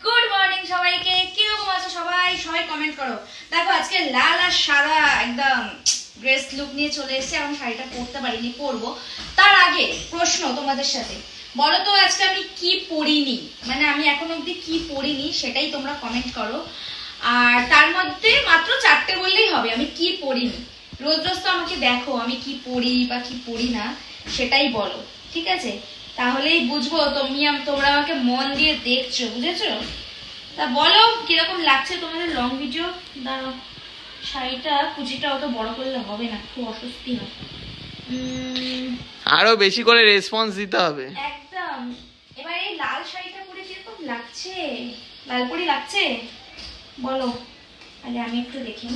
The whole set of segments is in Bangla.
গুড মর্নিং সবাইকে। কিরকম আছো সবাই? সবাই কমেন্ট করো। দেখো আজকে লাল আর সাদা একদম ড্রেস লুক নিয়ে চলে এসেছি। এখন শাড়িটা পরতে পারিনি, পরবো। তার আগে প্রশ্ন তোমাদের সাথে, বলো তো আজকে আমি কি পরিনি, মানে আমি এখন অবধি কি পরিনি সেটাই তোমরা কমেন্ট করো। আর তার মধ্যে মাত্র 4টে বললেই হবে আমি কি পরিনি। রোজ রোজ তো আমাকে দেখো আমি কি পরি বা কি পরি না সেটাই বলো, ঠিক আছে? তাহলেই বুঝবো তোমরা আমাকে মন দিয়ে দেখছো, বুঝেছো? তা বলো কিরকম লাগছে তোমাদের লং ভিডিও। দাঁড়াও, শাড়িটা কুচিটা অত বড় করলে হবে না, খুব অস্বস্তি হয়। আরো বেশি করে রেসপন্স দিতে হবে একদম। এবার এই লাল শাড়িটা পরে কিরকম লাগছে? লাল পরি লাগছে বলো। আগে আমি একটু দেখি।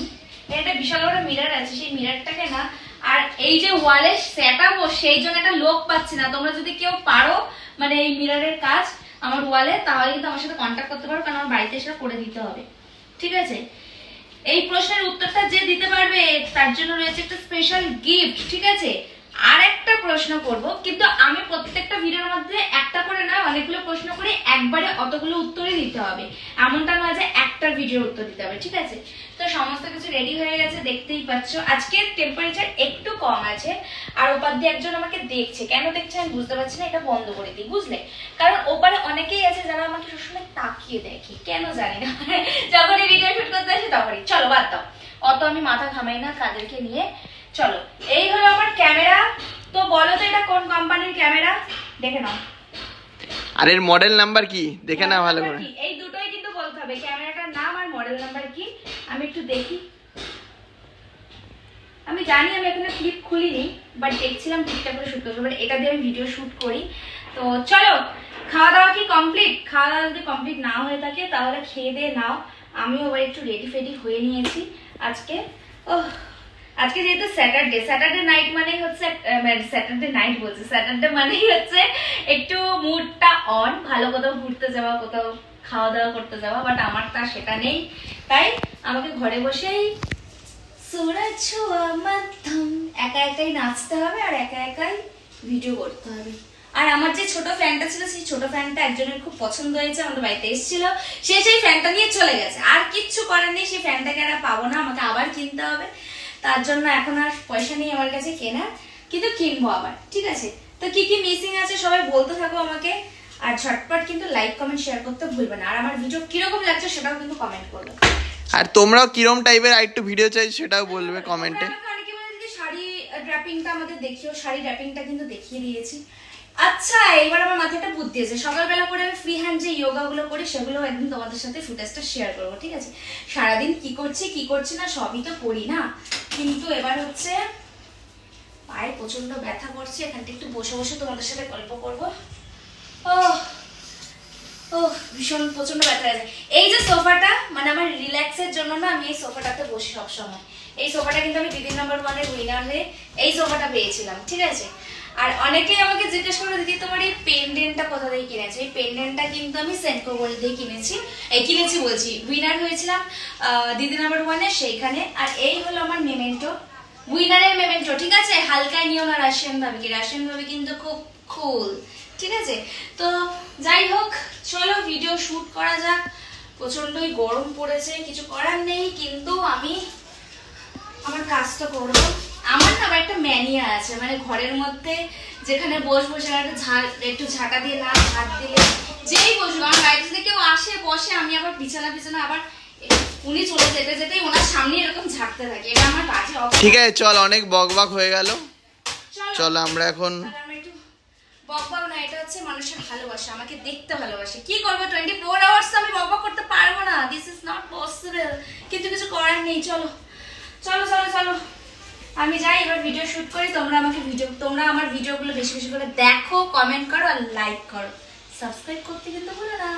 এটা বিশাল বড় মিরর আছে, সেই মিররটাকে না, আর এই যে ওয়ালে সেটাবো সেই জন্য একটা লোক পাচ্ছি না। তোমরা যদি কেউ পারো মানে এই মিররের কাজ আমার ওয়ালে, তাহলে কিন্তু আমার সাথে কন্ট্যাক্ট করতে পারো, কারণ আমার বাড়িতে এসে করে দিতে হবে, ঠিক আছে? এই প্রশ্নের উত্তরটা যে দিতে পারবে তার জন্য রয়েছে একটা স্পেশাল গিফট, ঠিক আছে? আর একটা প্রশ্ন করব, কিন্তু আমি প্রত্যেকটা ভিডিওর মধ্যে একটা করে না অনেকগুলো প্রশ্ন করে একবারে অতগুলো উত্তরই দিতে হবে, এমনটা নয় যে একটা ভিডিওর উত্তর দিতে হবে, ঠিক আছে? তো সমস্ত কিছু রেডি হয়ে গেছে, দেখতেই পাচ্ছ। আজকে টেম্পারেচার একটু কম আছে, আর ওপার দিয়ে একজন আমাকে দেখছে। কেন দেখছে আমি বুঝতে পারছি না, এটা বন্ধ করে দিই, বুঝলে? কারণ ওপারে অনেকেই আছে যারা আমাকে সবসময় তাকিয়ে দেখে, কেন জানি না। যখনই ভিডিও শুট করতে আসি তখনই। চলো বাদ দাও, অত আমি মাথা ঘামাই না কাদেরকে নিয়ে। চলো, এই হলো আমার ক্যামেরা। তো বলো তো এটা কোন কোম্পানির ক্যামেরা, দেখে নাও। আর এর মডেল নাম্বার কি দেখে না ভালো করে। এই দুটোই কিন্তু বলতে হবে, ক্যামেরাটার নাম আর মডেল নাম্বার কি। আমি একটু দেখি। আমি জানি আমি এখানে ক্লিপ খুলিনি, বাট দেখছিলাম ক্লিপটা করে শুট করবো, বাট এটা দিয়ে আমি ভিডিও শুট করি। তো চলো, খাওয়া দাওয়া কি কমপ্লিট? খাওয়া দাওয়া যদি কমপ্লিট না হয়ে থাকে তাহলে খেয়ে দিয়ে নাও। আমিও আবার একটু রেডি ফেডি হয়ে নিয়েছি আজকে। আজকে যেহেতু স্যাটারডে নাইট মানেই হচ্ছে, স্যাটারডে নাইট বলছে, স্যাটারডে মানেই হচ্ছে একটু মুডটা অন, ভালো কোথাও ঘুরতে যাওয়া, কোথাও খাওয়া দাওয়া করতে যাওয়া, বাট আমার তা সেটা নেই। তাই আমাকে ঘরে বসেই সুরজ ছোঁয়া মাধ্যম একা একাই নাচতে হবে আর একা একাই ভিডিও করতে হবে। আর আমার যে ছোট ফ্যানটা ছিল, সেই ছোট ফ্যানটা একজনের খুব পছন্দ হয়েছে, আমাদের বাড়িতে এসেছিল, সে সেই ফ্যানটা নিয়ে চলে গেছে। আর কিচ্ছু করার নেই, সেই ফ্যানটাকে আর পাবো না, আমাকে আবার কিনতে হবে। তার জন্য এখন আর পয়সা নেই আমার কাছে কেনার, কিন্তু কিনবো আবার, ঠিক আছে? তো কি কি মিসিং আছে সবাই বলতে থাকো আমাকে, আর ঝটপট কিন্তু লাইক কমেন্ট শেয়ার করতে ভুলবে না। আর আমার ভিডিও কিরকম লাগছে সেটাও কিন্তু কমেন্ট করবে। আর তোমরাও কিরম টাইপের আরেকটু ভিডিও চাই সেটাও বলবে কমেন্টে। অনেকে বলে দিদি শাড়ি ড্র্যাপিংটা আমাদের দেখিও, শাড়ি ড্র্যাপিংটা কিন্তু দেখিয়ে দিয়েছি। আচ্ছা, এবার আমার মাথাটা বুদ্ধি আছে, সকালবেলা করে আমি ফ্রি হ্যান্ড যে যোগাগুলো করি সেগুলো একদিন তোমাদের সাথে ফুটেজটা শেয়ার করবো, ঠিক আছে? সারাদিন কি করছি না সবই তো করি না, কিন্তু এবার হচ্ছে পায়ে প্রচন্ড ব্যথা করছে, এখানটা একটু বসে বসে তোমাদের সাথে গল্প করবো। ভীষণ প্রচন্ড ব্যথা আছে। এই যে সোফাটা, মানে আমার রিল্যাক্সের জন্য না আমি এই সোফাটাতে বসি সবসময়। এই সোফাটা কিন্তু আমি দিদি নাম্বার 1-এর উইনার হয়ে এই সোফাটা পেয়েছিলাম, ঠিক আছে? আর অনেকেই আমাকে জিজ্ঞেস করে দিদি তোমার এই পেন্ডেন্টটা কোথা থেকে কিনেছো? এই পেন্ডেন্টটা কিন্তু আমি সেন্ট্রো গোল্ড দিয়ে কিনেছি বলছি, উইনার হয়েছিলাম দিদি নাম্বার 1-এর সেইখানে। আর এই হলো আমার মেমেন্টো, উইনারের মেমেন্টো, ঠিক আছে? হালকায় নিও না রাশিয়ান ভাবে কিন্তু খুব কুল, ঠিক আছে? তো যাই হোক, চলো ভিডিও শুট করা যাক। প্রচন্ডই গরম পড়েছে, কিছু করার নেই, কিন্তু আমি আমার কাজ তো করবো। আমার না একটা ম্যানিয়া আছে, মানে ঘরের মধ্যে যেখানে বসবো সেখানে একটু ঝাঁটা দিয়ে না হাত দিলে যেই বসবো, আমার বাড়িতে যদি কেউ আসে বসে, আমি আবার বিছানা আবার উনি চলে যেতেই ওনার সামনে এরকম ঝাঁকতে থাকি, এটা আমার বাজে অভ্যাস। ঠিক আছে চল, অনেক বকবক হয়ে গেল, চলো আমরা এখন বকবক না, এটা হচ্ছে মানুষের ভালোবাসা, আমাকে দেখতে ভালোবাসে। কি করবো, 24 আওয়ার্স আমি বকবক করতে পারবো না, দিস ইজ নট পসিবল, কিন্তু কিছু করার নেই। চলো চলো চলো চলো, আমি যাই এবার ভিডিও শুট করি। তোমরা আমার ভিডিওগুলো বেশি বেশি করে দেখো, কমেন্ট করো আর লাইক করো, সাবস্ক্রাইব করতে কিন্তু ভুলো না।